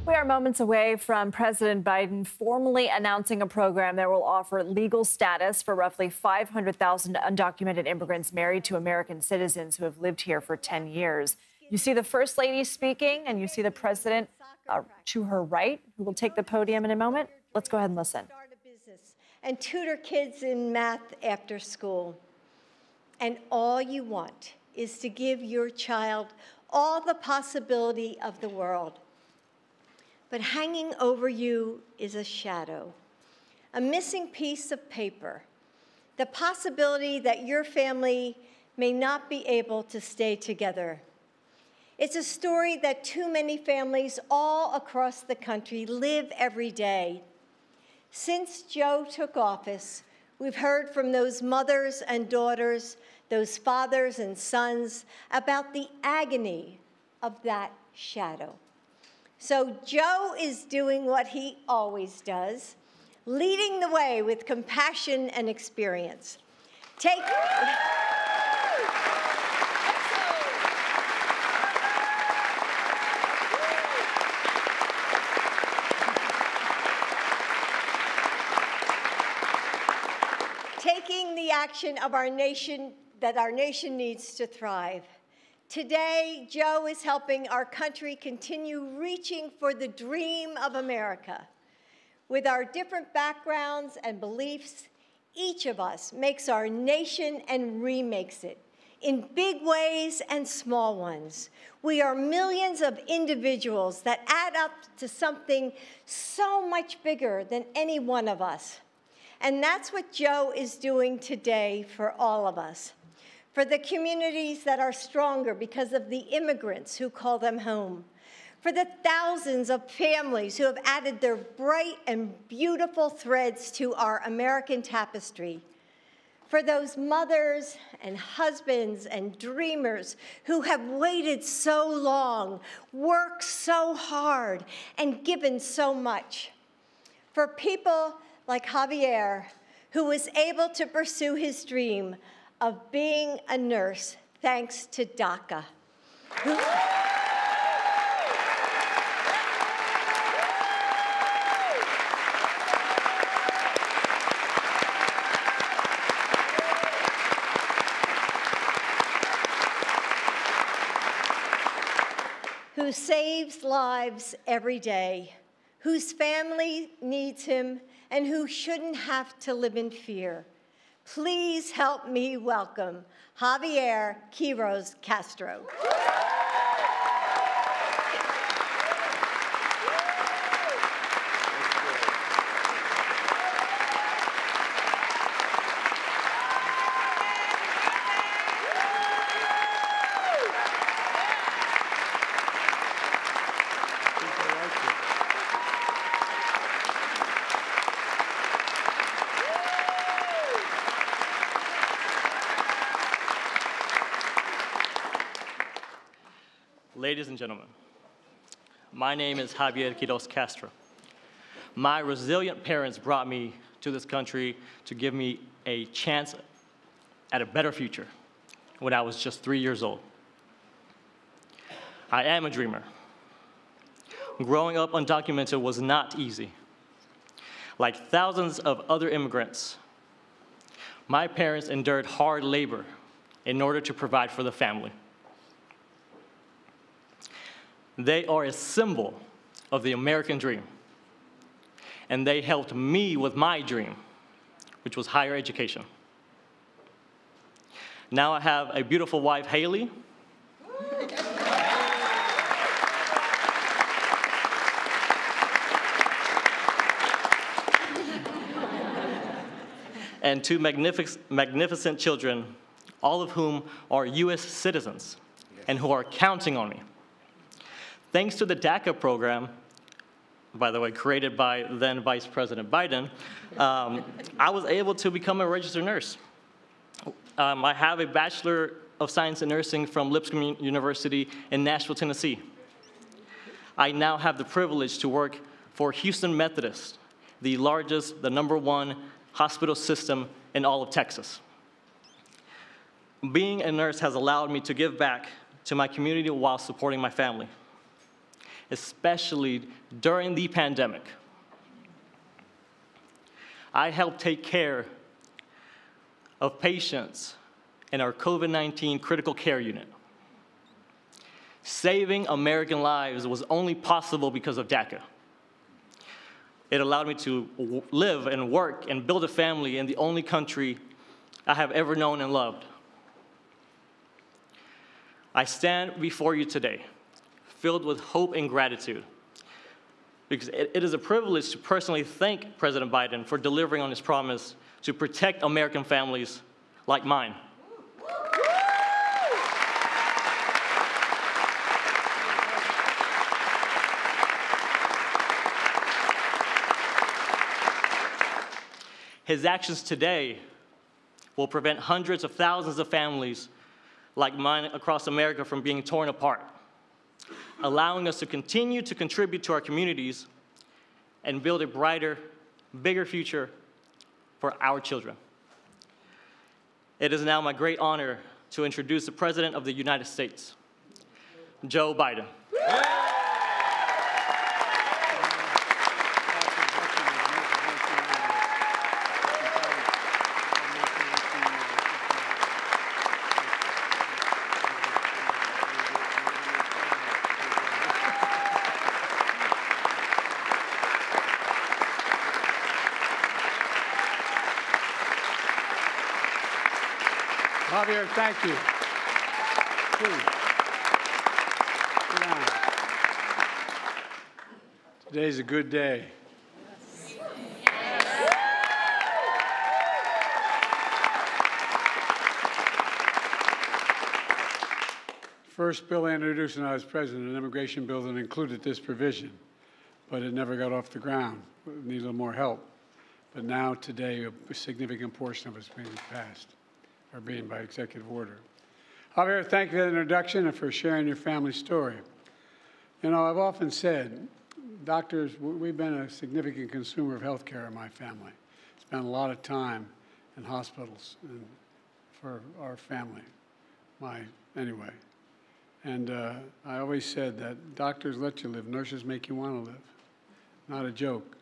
We are moments away from President Biden formally announcing a program that will offer legal status for roughly 500,000 undocumented immigrants married to American citizens who have lived here for 10 years. You see the First Lady speaking, and you see the president to her right, who will take the podium in a moment. Let's go ahead and listen. Start a business and tutor kids in math after school. And all you want is to give your child all the possibility of the world. But hanging over you is a shadow, a missing piece of paper, the possibility that your family may not be able to stay together. It's a story that too many families all across the country live every day. Since Joe took office, we've heard from those mothers and daughters, those fathers and sons, about the agony of that shadow. So Joe is doing what he always does, leading the way with compassion and experience. Taking the action of our nation that our nation needs to thrive. Today, Joe is helping our country continue reaching for the dream of America. With our different backgrounds and beliefs, each of us makes our nation and remakes it in big ways and small ones. We are millions of individuals that add up to something so much bigger than any one of us. And that's what Joe is doing today for all of us. For the communities that are stronger because of the immigrants who call them home. For the thousands of families who have added their bright and beautiful threads to our American tapestry. For those mothers and husbands and dreamers who have waited so long, worked so hard, and given so much. For people like Javier, who was able to pursue his dream of being a nurse thanks to DACA. Who saves lives every day, whose family needs him, and who shouldn't have to live in fear. Please help me welcome Javier Quiroz Castro. Ladies and gentlemen, my name is Javier Quiroz Castro. My resilient parents brought me to this country to give me a chance at a better future when I was just 3 years old. I am a dreamer. Growing up undocumented was not easy. Like thousands of other immigrants, my parents endured hard labor in order to provide for the family. They are a symbol of the American dream, and they helped me with my dream, which was higher education. Now I have a beautiful wife, Haley, and two magnificent children, all of whom are US citizens and who are counting on me. Thanks to the DACA program, by the way, created by then Vice President Biden, I was able to become a registered nurse. I have a Bachelor of Science in Nursing from Lipscomb University in Nashville, Tennessee. I now have the privilege to work for Houston Methodist, the largest, the #1 hospital system in all of Texas. Being a nurse has allowed me to give back to my community while supporting my family. especially during the pandemic. I helped take care of patients in our COVID-19 critical care unit. Saving American lives was only possible because of DACA. It allowed me to live and work and build a family in the only country I have ever known and loved. I stand before you today, filled with hope and gratitude, because it is a privilege to personally thank President Biden for delivering on his promise to protect American families like mine. His actions today will prevent hundreds of thousands of families like mine across America from being torn apart, allowing us to continue to contribute to our communities and build a brighter, bigger future for our children. It is now my great honor to introduce the President of the United States, Joe Biden. Javier, thank you. Please. Sit down. Today's a good day. First bill I introduced when I was president, an immigration bill that included this provision, but it never got off the ground. It needed a little more help. But now, today, a significant portion of it is being passed, or being by executive order. Javier, thank you for the introduction and for sharing your family story. You know, I've often said, doctors, we've been a significant consumer of health care in my family. Spent a lot of time in hospitals and for our family, anyway. And I always said that doctors let you live, nurses make you want to live. Not a joke.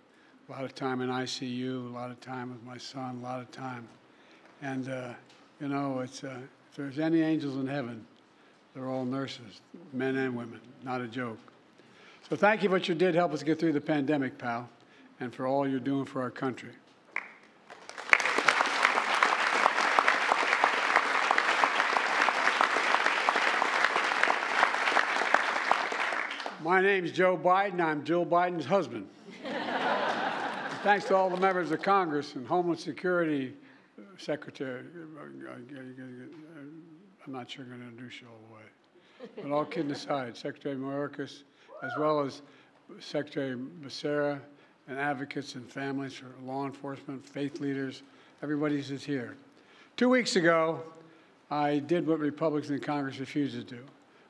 A lot of time in ICU, a lot of time with my son, a lot of time. And you know, if there's any angels in heaven, they're all nurses, men and women, not a joke. So thank you for what you did help us get through the pandemic, pal, and for all you're doing for our country. My name's Joe Biden. I'm Jill Biden's husband. Thanks to all the members of Congress and Homeland Security Secretary, I'm not sure I'm going to introduce you all the way. But all kidding aside, Secretary Mayorkas, as well as Secretary Becerra, and advocates and families for law enforcement, faith leaders, everybody's just here. 2 weeks ago, I did what Republicans in Congress refused to do.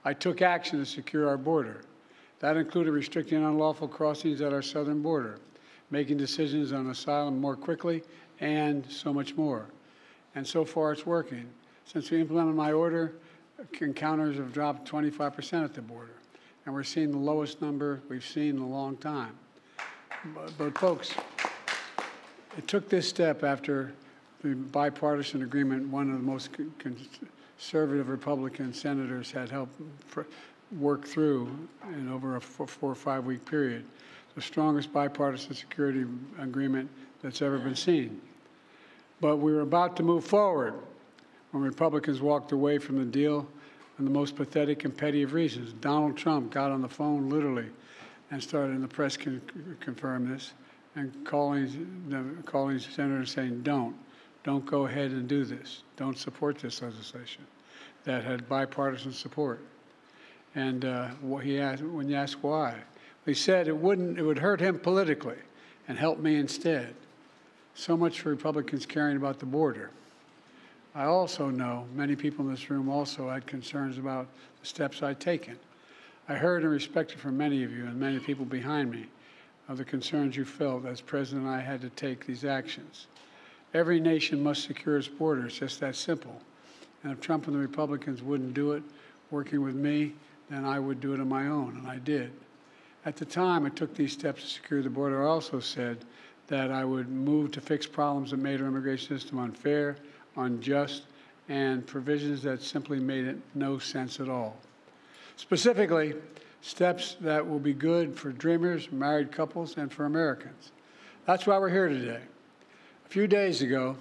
I took action to secure our border. That included restricting unlawful crossings at our southern border, making decisions on asylum more quickly, and so much more. And so far, it's working. Since we implemented my order, encounters have dropped 25% at the border. And we're seeing the lowest number we've seen in a long time. But folks, it took this step after the bipartisan agreement one of the most conservative Republican senators had helped work through in over a 4 or 5 week period. The strongest bipartisan security agreement that's ever been seen. But we were about to move forward when Republicans walked away from the deal for the most pathetic and petty of reasons. Donald Trump got on the phone literally and started, and the press can confirm this, and calling senators saying, don't go ahead and do this. Don't support this legislation that had bipartisan support. And when you ask why, he said it would hurt him politically and help me instead. So much for Republicans caring about the border. I also know many people in this room also had concerns about the steps I'd taken. I heard and respected from many of you and many people behind me of the concerns you felt as president I had to take these actions. Every nation must secure its border. It's just that simple. And if Trump and the Republicans wouldn't do it, working with me, then I would do it on my own, and I did. At the time I took these steps to secure the border, I also said that I would move to fix problems that made our immigration system unfair, unjust, and provisions that simply made it no sense at all. Specifically, steps that will be good for dreamers, married couples, and for Americans. That's why we're here today. A few days ago,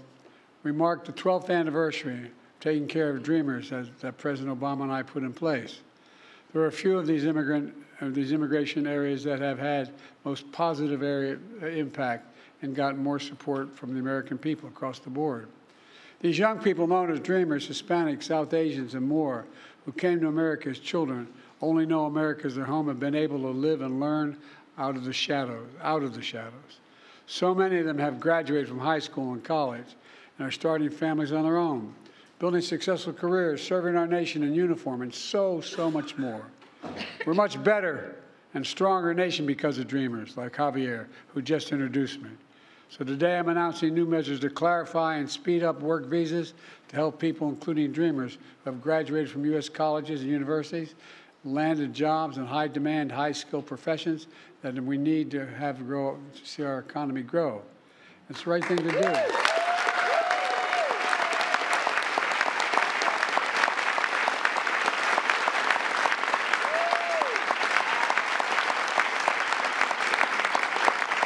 we marked the 12th anniversary of taking care of dreamers that President Obama and I put in place. There are a few of these immigration areas that have had most positive impact and gotten more support from the American people across the board. These young people known as dreamers, Hispanics, South Asians, and more, who came to America as children, only know America as their home, have been able to live and learn out of the shadows. So many of them have graduated from high school and college and are starting families on their own, building successful careers, serving our nation in uniform, and so much more. We're a much better and stronger nation because of dreamers like Javier, who just introduced me. So today I'm announcing new measures to clarify and speed up work visas to help people, including dreamers, who have graduated from U.S. colleges and universities, landed jobs in high-demand, high-skilled professions that we need to have grow to see our economy grow. It's the right thing to do.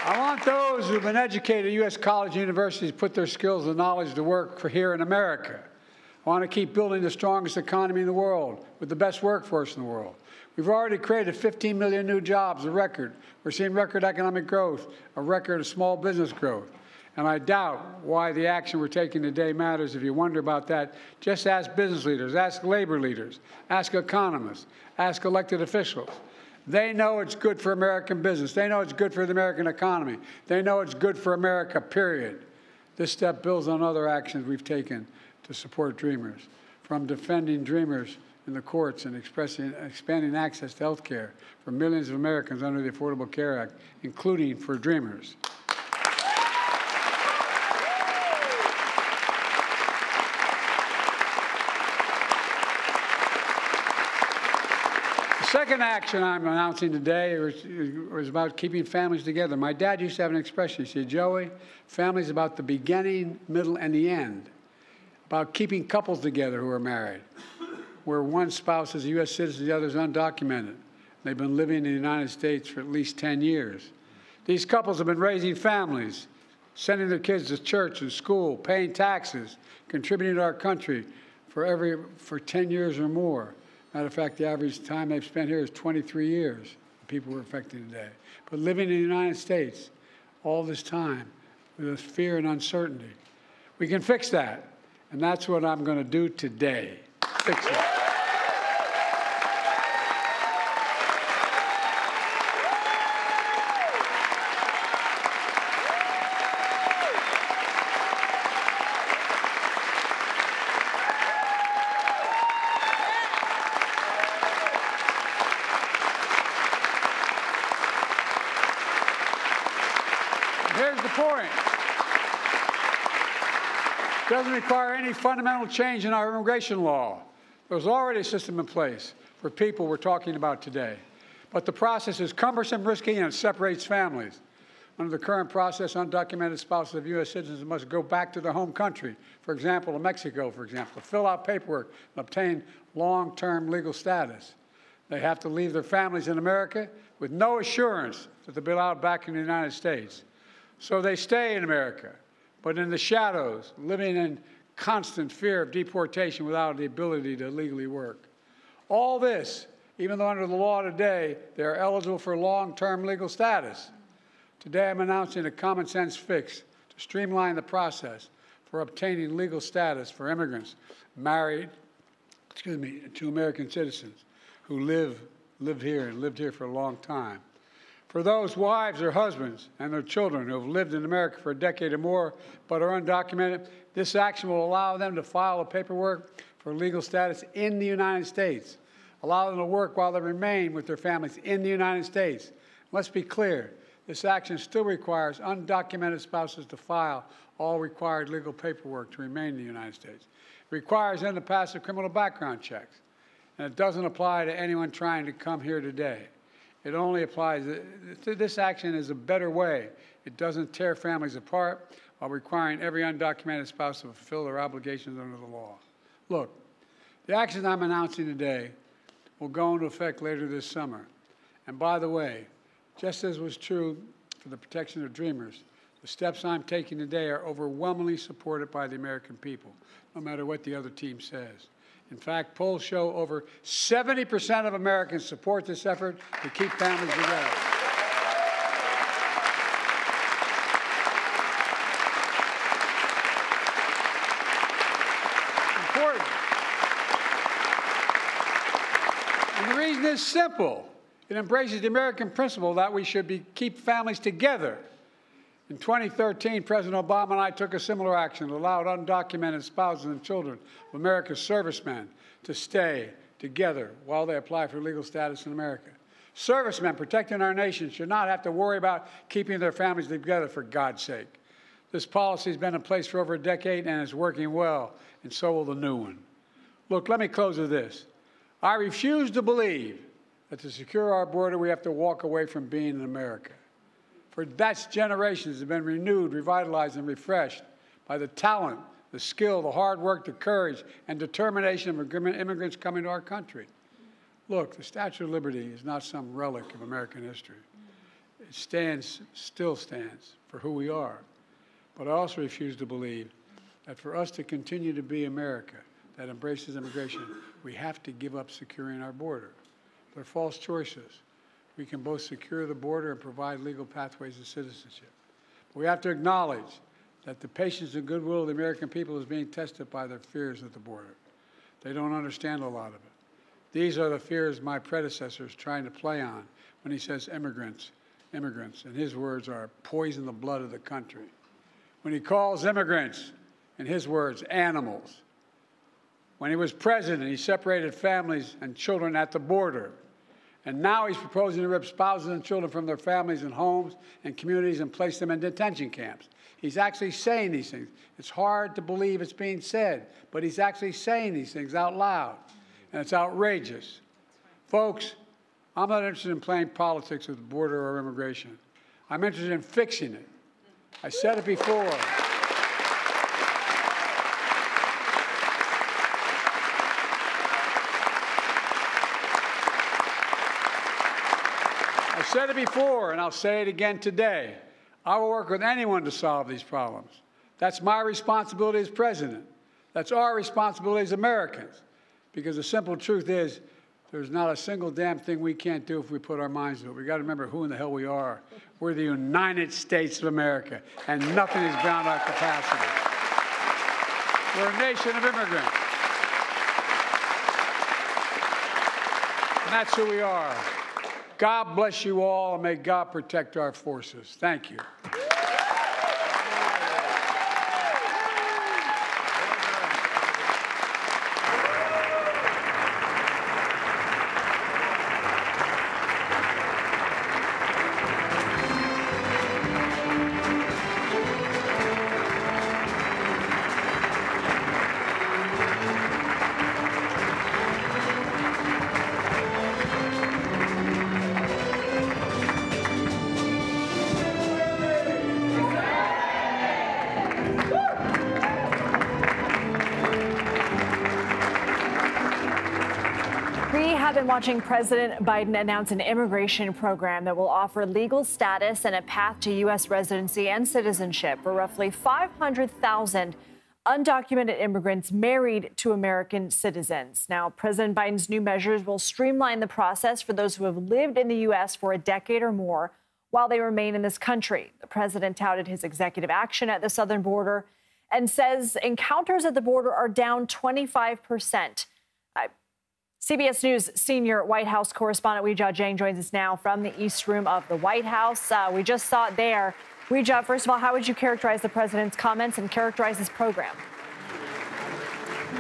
I want those who've been educated at U.S. colleges and universities to put their skills and knowledge to work for here in America. I want to keep building the strongest economy in the world with the best workforce in the world. We've already created 15 million new jobs, a record. We're seeing record economic growth, a record of small business growth. And I doubt why the action we're taking today matters. If you wonder about that, just ask business leaders, ask labor leaders, ask economists, ask elected officials. They know it's good for American business. They know it's good for the American economy. They know it's good for America, period. This step builds on other actions we've taken to support dreamers, from defending dreamers in the courts and expanding access to health care for millions of Americans under the Affordable Care Act, including for dreamers. The second action I'm announcing today is about keeping families together. My dad used to have an expression. He said, Joey, family is about the beginning, middle, and the end. About keeping couples together who are married, where one spouse is a U.S. citizen, the other is undocumented. They've been living in the United States for at least 10 years. These couples have been raising families, sending their kids to church and school, paying taxes, contributing to our country for 10 years or more. Matter of fact, the average time they've spent here is 23 years, people who are affected today. But living in the United States all this time with fear and uncertainty. We can fix that. And that's what I'm going to do today. Fix it. Here's the point. It doesn't require any fundamental change in our immigration law. There's already a system in place for people we're talking about today. But the process is cumbersome, risky, and it separates families. Under the current process, undocumented spouses of U.S. citizens must go back to their home country, for example, to Mexico, to fill out paperwork and obtain long-term legal status. They have to leave their families in America with no assurance that they'll be allowed back in the United States. So they stay in America, but in the shadows, living in constant fear of deportation without the ability to legally work. All this, even though under the law today, they are eligible for long-term legal status. Today, I'm announcing a common-sense fix to streamline the process for obtaining legal status for immigrants married, to American citizens who lived here for a long time. For those wives or husbands and their children who have lived in America for a decade or more but are undocumented, this action will allow them to file the paperwork for legal status in the United States, allow them to work while they remain with their families in the United States. Let's be clear, this action still requires undocumented spouses to file all required legal paperwork to remain in the United States. It requires them to pass a criminal background checks, and it doesn't apply to anyone trying to come here today. It only applies, this action is a better way. It doesn't tear families apart while requiring every undocumented spouse to fulfill their obligations under the law. Look, the action I'm announcing today will go into effect later this summer. And by the way, just as was true for the protection of Dreamers, the steps I'm taking today are overwhelmingly supported by the American people, no matter what the other team says. In fact, polls show over 70% of Americans support this effort to keep families together. Important. And the reason is simple. It embraces the American principle that we should keep families together. In 2013, President Obama and I took a similar action that allowed undocumented spouses and children of America's servicemen to stay together while they apply for legal status in America. Servicemen protecting our nation should not have to worry about keeping their families together, for God's sake. This policy has been in place for over a decade and is working well, and so will the new one. Look, let me close with this. I refuse to believe that to secure our border, we have to walk away from being in America. For that's generations have been renewed, revitalized, and refreshed by the talent, the skill, the hard work, the courage, and determination of immigrants coming to our country. Look, the Statue of Liberty is not some relic of American history. It still stands for who we are. But I also refuse to believe that for us to continue to be America that embraces immigration, we have to give up securing our border. They're false choices. We can both secure the border and provide legal pathways to citizenship. But we have to acknowledge that the patience and goodwill of the American people is being tested by their fears at the border. They don't understand a lot of it. These are the fears my predecessor is trying to play on when he says immigrants, and his words are poison the blood of the country. When he calls immigrants, in his words, animals. When he was president, he separated families and children at the border. And now he's proposing to rip spouses and children from their families and homes and communities and place them in detention camps. He's actually saying these things. It's hard to believe it's being said, but he's actually saying these things out loud, and it's outrageous. Folks, I'm not interested in playing politics with the border or immigration. I'm interested in fixing it. I said it before. I said it before, and I'll say it again today. I will work with anyone to solve these problems. That's my responsibility as president. That's our responsibility as Americans. Because the simple truth is, there's not a single damn thing we can't do if we put our minds to it. We've got to remember who in the hell we are. We're the United States of America, and nothing is beyond our capacity. We're a nation of immigrants. And that's who we are. God bless you all, and may God protect our forces. Thank you. Have been watching President Biden announce an immigration program that will offer legal status and a path to U.S. residency and citizenship for roughly 500,000 undocumented immigrants married to American citizens. Now, President Biden's new measures will streamline the process for those who have lived in the U.S. for a decade or more while they remain in this country. The president touted his executive action at the southern border and says encounters at the border are down 25%. CBS News senior White House correspondent Weijia Jiang joins us now from the East Room of the White House. We just saw it there. Weijia, first of all, how would you characterize the president's comments and characterize this program?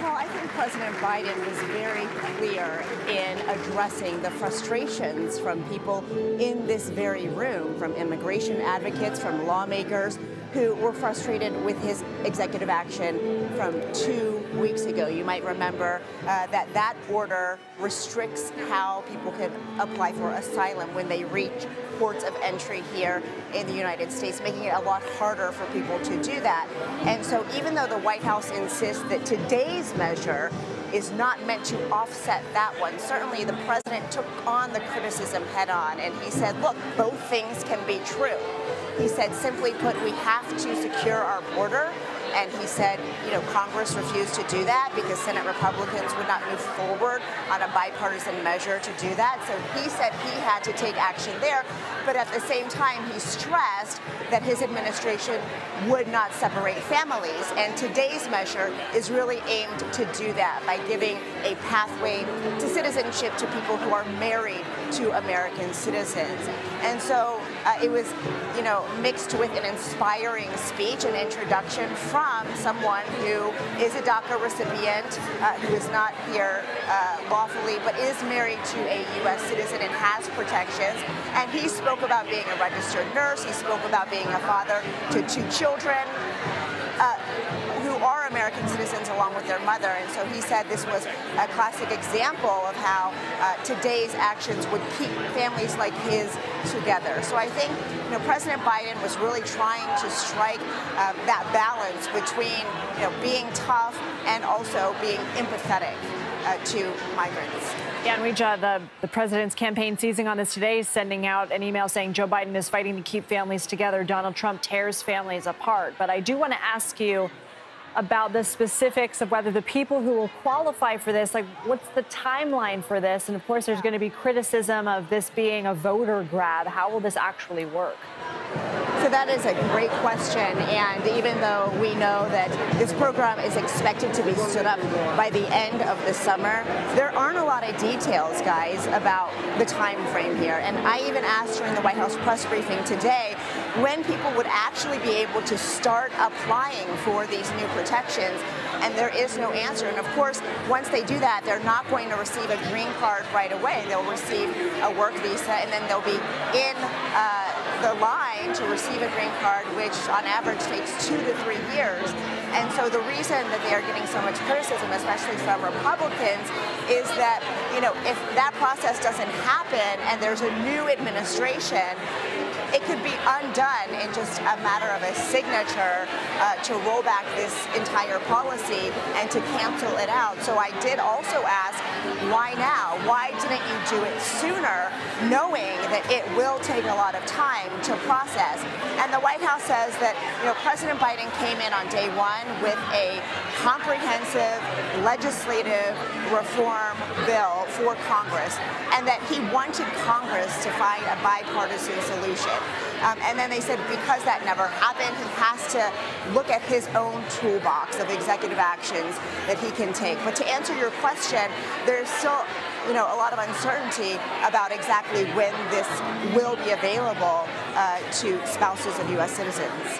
Well, I think President Biden was very clear in addressing the frustrations from people in this very room, from immigration advocates, from lawmakers who were frustrated with his executive action from 2 weeks ago. You might remember that order restricts how people can apply for asylum when they reach ports of entry here in the United States, making it a lot harder for people to do that. And so even though the White House insists that today's measure is not meant to offset that one, certainly the president took on the criticism head on, and he said, look, both things can be true. He said, simply put, we have to secure our border. And he said, Congress refused to do that because Senate Republicans would not move forward on a bipartisan measure to do that. So he said he had to take action there. But at the same time, he stressed that his administration would not separate families. And today's measure is really aimed to do that by giving a pathway to citizenship to people who are married to American citizens. And so it was, mixed with an inspiring speech and introduction from someone who is a DACA recipient, who is not here lawfully, but is married to a U.S. citizen and has protections. And he spoke about being a registered nurse. He spoke about being a father to 2 children who are American citizens along with their mother. And so he said this was a classic example of how today's actions would keep families like his together. So I think President Biden was really trying to strike that balance between being tough and also being empathetic to migrants. Yeah, and Weijia, the president's campaign seizing on this today, sending out an email saying Joe Biden is fighting to keep families together. Donald Trump tears families apart. But I do want to ask you about the specifics of whether the people who will qualify for this, like what's the timeline for this? And of course, there's going to be criticism of this being a voter grab. How will this actually work? So that is a great question, and even though we know that this program is expected to be stood up by the end of the summer, there aren't a lot of details, guys, about the time frame here. And I even asked during the White House press briefing today when people would actually be able to start applying for these new protections, and there is no answer. And of course, once they do that, they're not going to receive a green card right away. They'll receive a work visa, and then they'll be in the line to receive a green card, which on average takes 2 to 3 years. And so the reason that they are getting so much criticism, especially from Republicans, is that, if that process doesn't happen and there's a new administration, it could be undone in just a matter of a signature to roll back this entire policy and to cancel it out. So I did also ask, why now? Why didn't you do it sooner, knowing that it will take a lot of time to process? And the White House says that President Biden came in on day one with a comprehensive legislative reform bill for Congress, and that he wanted Congress to find a bipartisan solution. And then they said because that never happened, he has to look at his own toolbox of executive actions that he can take. But to answer your question, there's still a lot of uncertainty about exactly when this will be available to spouses of U.S. citizens.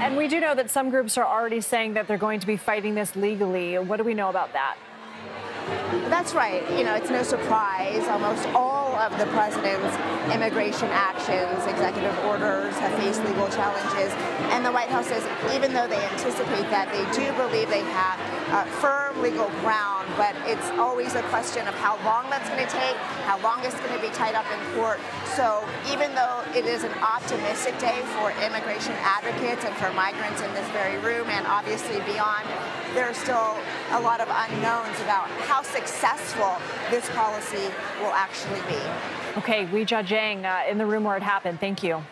And we do know that some groups are already saying that they're going to be fighting this legally. What do we know about that? That's right. It's no surprise. Almost all of the president's immigration actions, executive orders, have faced legal challenges. And the White House says even though they anticipate that, they do believe they have firm legal ground. But it's always a question of how long that's going to take, how long it's going to be tied up in court. So even though it is an optimistic day for immigration advocates and for migrants in this very room and obviously beyond, there are still a lot of unknowns about how successful this policy will actually be. Okay, Weijia Jiang in the room where it happened. Thank you.